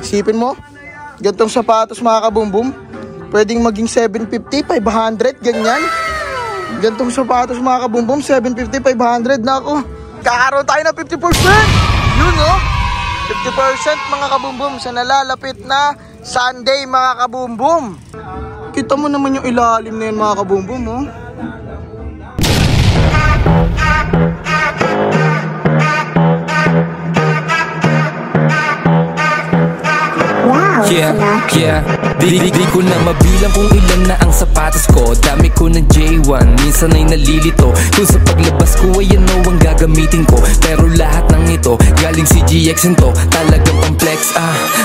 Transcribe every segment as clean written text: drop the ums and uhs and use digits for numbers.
Isipin mo, gantong sapatos mga kabumbum, pwedeng maging 750, 500, ganyan. Gantong sapatos mga kabumbum, 750, 500 na ako. Kakaroon tayo ng 50%. Yun no, 50% mga kabumbum sa nalalapit na Sunday mga kabumbum. Kita mo naman yung ilalim na yun mga kabumbum oh. Yeah, di ko na mabilang kung ilan na ang sapatos ko. Dami ko ng J1, minsan ay nalilito kung sa paglabas ko ay ano ang gagamitin ko. Pero lahat ng ito, galing si GX to. Talagang complex,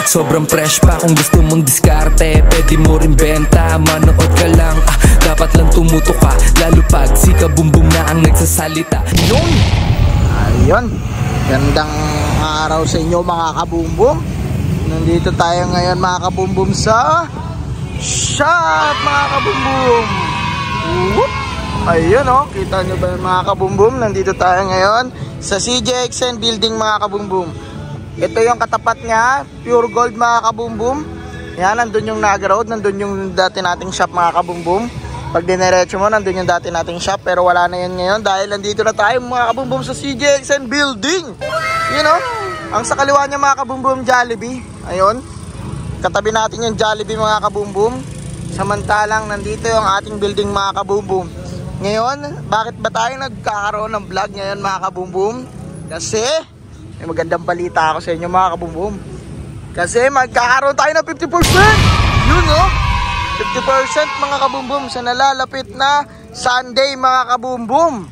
sobrang fresh pa. Kung gusto mong diskarte, pwede mo rin benta. Manood ka lang, dapat lang tumuto ka. Lalo pag si Kabumbum na ang nagsasalita. Yun! Ayun, gandang araw sa inyo mga kabumbum. Nandito tayo ngayon mga kabumbum sa shop mga kabumbum. Whoop! Ayun oh, kita nyo ba yung mga kabumbum? Nandito tayo ngayon sa CJXN building mga kabumbum. Ito yung katapat niya, pure gold mga kabumbum. Yan, nandun yung Naga Road, nandun yung dati nating shop mga kabumbum. Pag dinerecho mo, nandun yung dati nating shop, pero wala na yan ngayon dahil nandito na tayo mga kabumbum sa CJXN building. You know, ang sa kaliwa niya mga kabumbum, Jollibee. Ayun, katabi natin yung Jollibee mga kabumbum. Samantalang nandito yung ating building mga kabumbum. Ngayon, bakit ba tayo nagkakaroon ng vlog ngayon mga kabumbum? Kasi may magandang balita ako sa inyo mga kabumbum. Kasi magkakaroon tayo ng 50%. Yun no, 50% mga kabumbum sa nalalapit na Sunday mga kabumbum.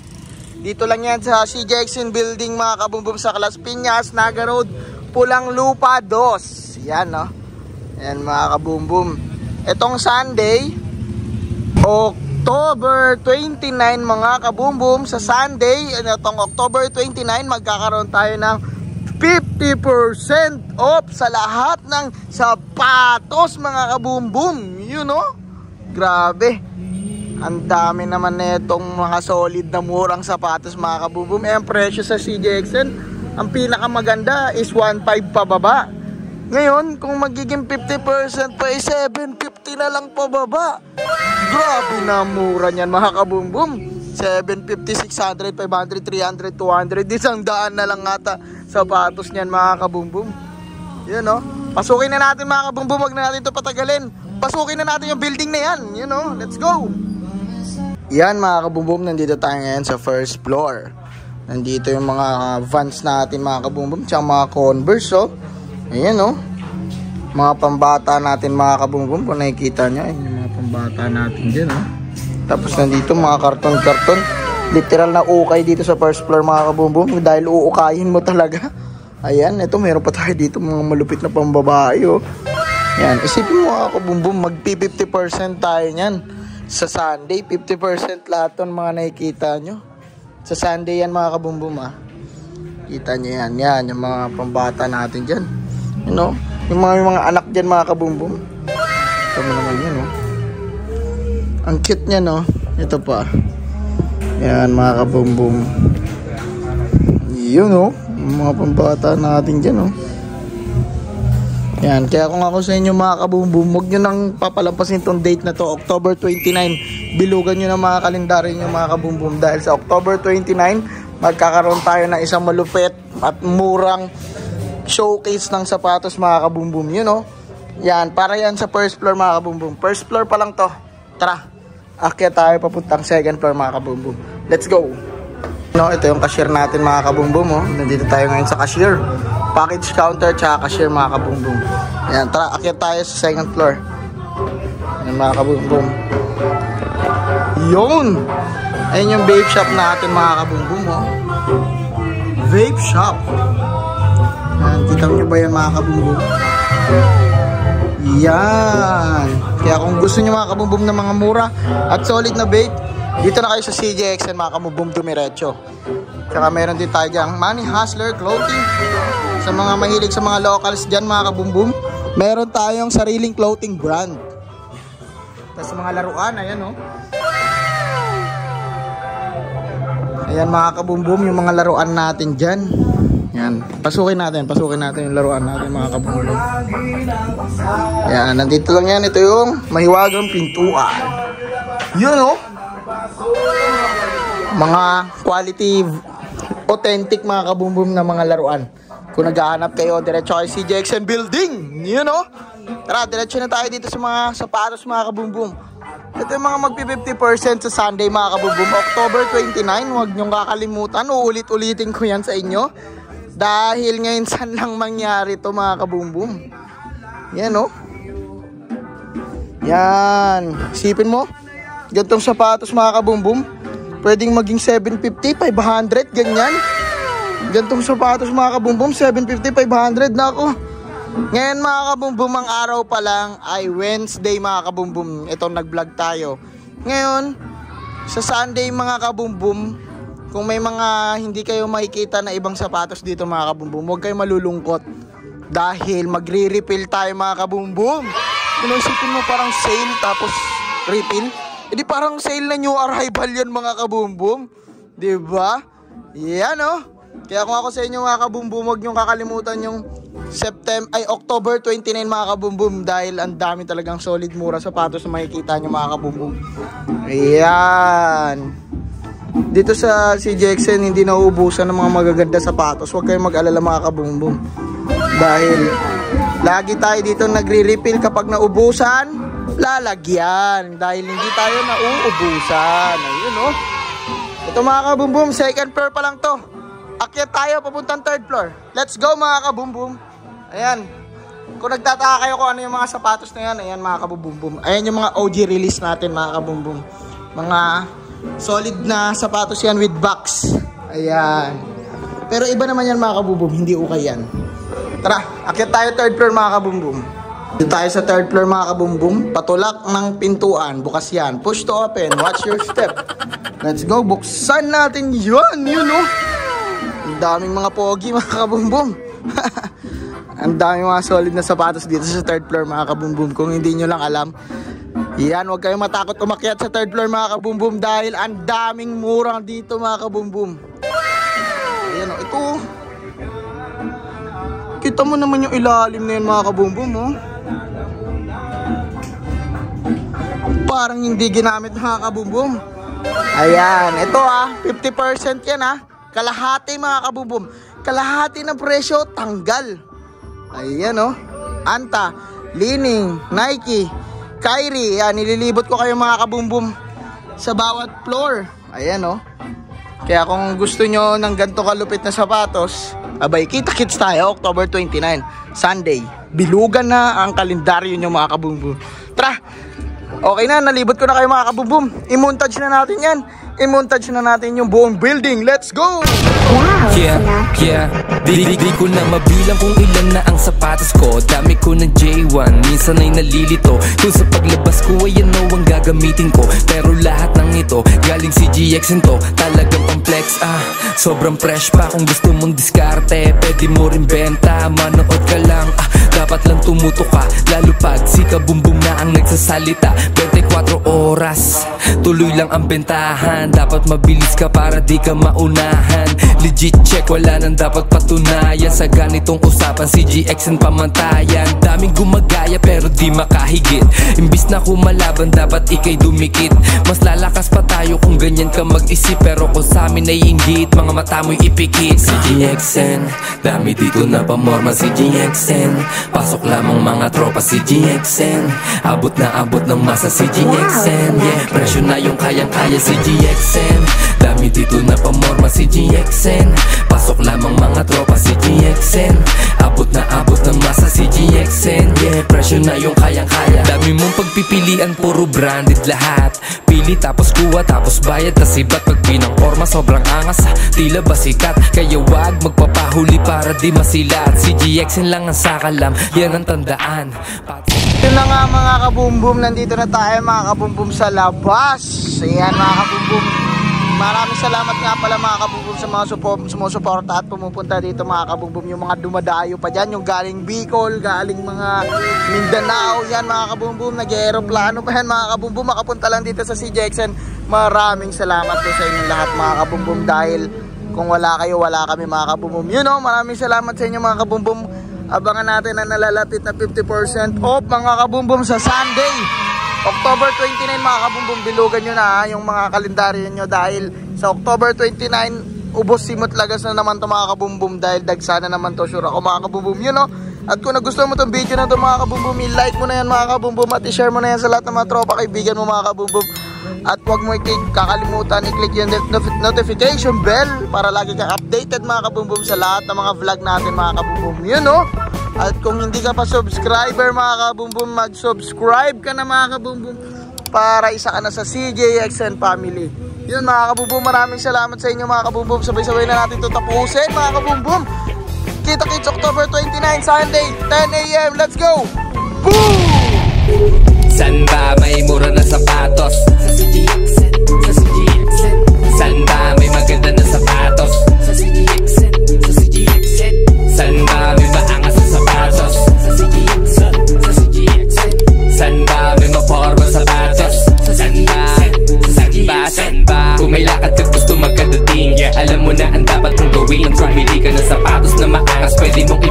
Dito lang yan sa CJXN building mga kabumbum sa Las Piñas, Naga Road, Pulang Lupa 2. Yan no. Yan mga kabumbum. Itong Sunday, October 29 mga kabumbum, sa Sunday, itong October 29, magkakaroon tayo ng 50% off sa lahat ng sapatos mga kabumbum. You know? Grabe. Ang dami naman na itong mga solid na murang sapatos mga kabumbum. Ang presyo sa CJXN, ang pinakamaganda is 1.5 pababa. Ngayon, kung magiging 50% pa, 750 na lang pababa. Grabe na mura niyan mga kabumbum. 750, 600, 500, 300, 200, 100 na lang ata sapatos niyan mga kabumbum. Yun no? Pasukin na natin mga kabumbum, wag na natin ito patagalin. Pasukin na natin yung building na yan. You know? Let's go! Yan mga kabumbum, nandito tayo ngayon sa first floor. Nandito yung mga Vans natin mga kabumbum, tsaka mga Converse oh. Ayan oh, mga pambata natin mga kabumbum. Kung nakikita nyo, yung mga pambata natin dyan oh. Tapos nandito mga karton-karton. Literal na ukay dito sa first floor mga kabumbum, dahil uukayin mo talaga. Ayan, ito meron pa tayo dito mga malupit na pambabae oh. Yan, isipin mo mga kabumbum, mag-50% tayo nyan. Sa Sunday, 50% lahat ng mga nakikita nyo. Sa Sunday yan mga kabumbum ah. Kita nyo yan, yan yung mga pambata natin dyan. You know, yung mga anak dyan mga kabumbum. Ito mo naman yan oh. Ang cute niya no. Ito pa. Yan mga kabumbum. Yun oh, mga pambata natin dyan oh. Yan, kaya kung ako sa inyo mga kabumbum, huwag nyo nang papalampasin tong date na to, October 29. Bilugan nyo na mga kalendaryo nyo mga kabumbum, dahil sa October 29 magkakaroon tayo ng isang malupit at murang showcase ng sapatos mga kabumbum. You know? Yan, para yan sa first floor mga kabumbum. First floor pa lang to. Tara, akyat tayo papuntang second floor mga kabumbum. Let's go! No, ito yung cashier natin mga kabumbum oh. Nandito tayo ngayon sa cashier, package counter tsaka cashier mga kabumbum. Yan, tara, akyat tayo sa second floor. Yan mga kabumbum. Yun! Ayun yung vape shop natin mga kabumbum oh. Vape shop. Yan, kita nyo ba yan mga kabumbum? Yan. Kaya kung gusto nyo mga kabumbum ng mga mura at solid na vape, dito na kayo sa CJXN mga kabumbum, dumiretso. Tsaka meron din tayo dyan Money Hustler Clothing. Sa mga mahilig sa mga locals dyan mga kabumbum, meron tayong sariling clothing brand. Tapos mga laruan, ayan oh. Ayan mga kabumbum, yung mga laruan natin dyan. Yan, pasukin natin yung laruan natin mga kabumbum. Yan, nandito lang yan. Ito yung mahiwagang pintuan. Yun o. Mga quality, authentic mga kabumbum na mga laruan. Kung naghahanap kayo, diretso kayo CJXN building. Yun o. Tara, diretso na tayo dito sa mga sapatos mga kabumbum. Ito yung mga magpi-50% sa Sunday mga kabumbum. October 29, huwag nyong kakalimutan. Uulit-ulitin ko yan sa inyo. Dahil ngayon saan lang mangyari to mga kabumbum. Yan o. Yan. Isipin mo. Gantong sapatos mga kabumbum. Pwedeng maging 750, 500. Ganyan. Gantong sapatos mga kabumbum. 750, 500 na ako. Ngayon mga kabumbum, ang araw pa lang ay Wednesday mga kabumbum. Itong nag-vlog tayo. Ngayon, sa Sunday mga kabumbum, kung may mga hindi kayo makikita na ibang sapatos dito mga kabumbum, huwag kayo malulungkot. Dahil magre-refill tayo mga kabumbum. Inisipin mo parang sale tapos refill. Hindi parang sale na new arrival yan mga kabumbum. Diba? Yan o. Kaya kung ako sa inyo mga kabumbum, huwag nyo kakalimutan yung October 29 mga kabumbum. Dahil ang dami talagang solid mura sapatos na makikita nyo mga kabumbum. Ayan. Dito sa CJXN hindi nauubusan ng mga magaganda sapatos. Huwag kayong mag-alala mga kabumbum. Dahil lagi tayo dito nagre-refill kapag naubusan, lalagyan. Dahil hindi tayo nauubusan. Ayun o. Ito mga kabumbum, second floor pa lang to. Akyat tayo papuntang third floor. Let's go mga kabumbum. Ayan. Kung nagtataka kayo kung ano yung mga sapatos na yan, ayan mga kabumbum. Ayan yung mga OG release natin mga kabumbum. Mga solid na sapatos yan with box. Ayan. Pero iba naman yan mga kabumbum, hindi ukay yan. Tara, akyat tayo third floor mga kabumbum. Dito tayo sa third floor mga kabumbum. Patulak ng pintuan, bukas yan. Push to open, watch your step. Let's go, buksan natin yun. Yun o. Ang daming mga pogi mga kabumbum. Ang daming mga solid na sapatos dito sa third floor mga kabumbum. Kung hindi nyo lang alam, yan, huwag kayong matakot umakyat sa third floor mga kabumbum. Dahil ang daming murang dito mga kabumbum. Ayan o, ito. Kita mo naman yung ilalim na yan mga kabumbum oh. Parang hindi ginamit mga kabumbum. Ayan, ito 50% yan kalahati mga kabumbum. Kalahati ng presyo, tanggal. Ayan oh. Anta, Lining, Nike, Kyrie, yan, nililibot ko kayo mga kabumbum sa bawat floor. Ayan oh. Kaya kung gusto nyo ng ganito kalupit na sapatos, abay, kita-kits tayo October 29, Sunday. Bilugan na ang kalendaryo nyo mga kabumbum. Tara, okay na, nalibot ko na kayo mga kabumbum. I-montage na natin yan. I-montage na natin yung buong building. Let's go! Yeah. Di ko na mabilang kung ilan na ang sapatos ko. Dami ko ng J1, minsan ay nalilito. Kung sa paglabas ko ay ano ang gagamitin ko. Pero lahat ng ito, galing si GXN to. Talagang pang-flex sobrang fresh pa. Kung gusto mong diskarte, pwede mo rin benta. Manood ka lang, dapat lang tumuto ka. Lalo pag si kabumbum na ang nagsasalita. 24 oras, tuloy lang ang bentahan. Dapat mabilis ka para di ka maunahan. Legit check, wala nang dapat patunayan. Sa ganitong usapan, si GXN pamantayan. Daming gumagaya pero di makahigit. Imbis na kumalaban, dapat ikay dumikit. Mas lalakas pa tayo kung ganyan ka mag-isip. Pero kung sa amin ay inggit, mga mata mo'y ipikit. Si GXN, dami dito na pamorma. Si GXN, pasok lamang mga tropa. Si GXN, abot ng masa. Si GXN, yeah, presyo na yung kayang-kaya. Si GXN, dami dito na pamorma. Si GXN, pasok lamang mga tropa. Si GXN, abot ng masa. Si GXN, yeah, presyo na yung kayang-kaya. Dami mong pagpipilian, puro branded lahat. Pili tapos kuha tapos bayad. Tas iba't pag pinangporma sobrang angas, tila ba sikat. Kaya wag magpapahuli para di masilat. Si GXN lang ang sakalam, yan ang tandaan. Yun na nga mga kabumbum, nandito na tayo mga kabumbum sa labas. Ayan mga kabumbum, maraming salamat nga pala mga kabumbum sa mga sumusuporta at pumupunta dito mga kabumbum. Yung mga dumadayo pa dyan, yung galing Bicol, galing mga Mindanao, yan mga kabumbum, nag-aeroplano pa yan mga kabumbum, makapunta lang dito sa CJXN. Maraming salamat po sa inyong lahat mga kabumbum. Dahil Kung wala kayo, wala kami mga kabumbum. You know, maraming salamat sa inyo mga kabumbum. Abangan natin ang nalalapit na 50% off mga kabumbum sa Sunday, October 29 mga kabumbum. Bilugan nyo na yung mga kalendaryo nyo dahil sa October 29, ubos simot lagas na naman to mga kabumbum dahil dagsana naman to, sure ako mga kabumbum. You know, at kung nagustuhan mo tong video na to mga kabumbum, i-like mo na yan mga kabumbum at i-share mo na yan sa lahat ng mga tropa kaibigan mo mga kabumbum. At huwag mo kakalimutan i-click yung notification bell para lagi kang updated mga kabumbum sa lahat ng mga vlog natin mga kabumbum. You know? At kung hindi ka pa subscriber mga kabumbum, mag-subscribe ka na mga kabumbum para isa ka na sa CJXN family. Yun mga kabumbum, maraming salamat sa inyo mga kabumbum. Sabay-sabay na natin ito tapusin mga kabumbum. Kita-kits October 29 Sunday 10 AM. Let's go! Boom! San ba may mura na sapatos? Sa CJXN, sa CJXN. San ba may maganda na sapatos? Sa CJXN, sa CJXN. San ba may maangas na sapatos? Sa CJXN, sa CJXN. San ba may maporma sapatos? Sa CJXN, sa CJXN. San ba kung may lakad ka gusto magkadating, alam mo na ang dapat mong gawin. Bumili ka ng sapatos na maangas, pwede mong